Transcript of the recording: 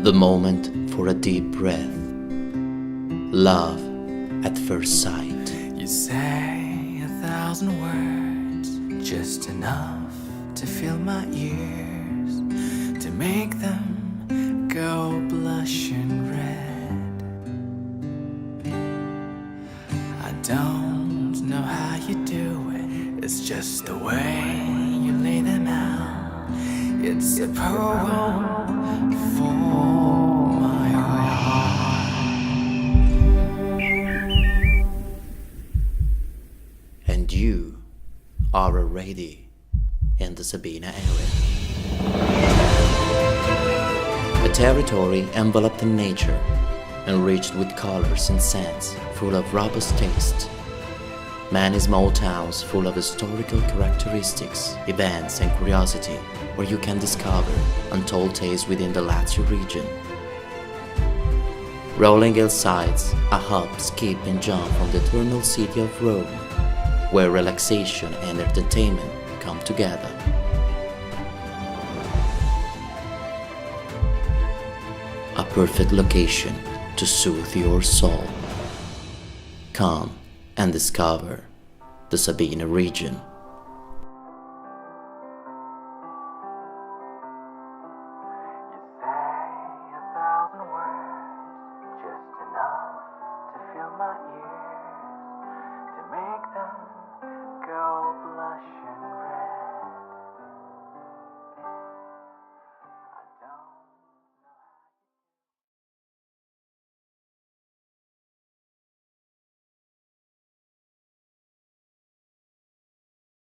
The moment for a deep breath. Love at first sight. You say 1,000 words, just enough to fill my ears, to make them go blushing red. I don't know how you do it, it's just the way you lay them out. It's a poem for my heart. And you are already in the Sabina area. A territory enveloped in nature, enriched with colors and scents, full of robust taste. Many small towns full of historical characteristics, events and curiosity, where you can discover untold tales within the Lazio region. Rolling hillsides, a hop, skip and jump from the eternal city of Rome, where relaxation and entertainment come together. A perfect location to soothe your soul. Come and discover the Sabina region.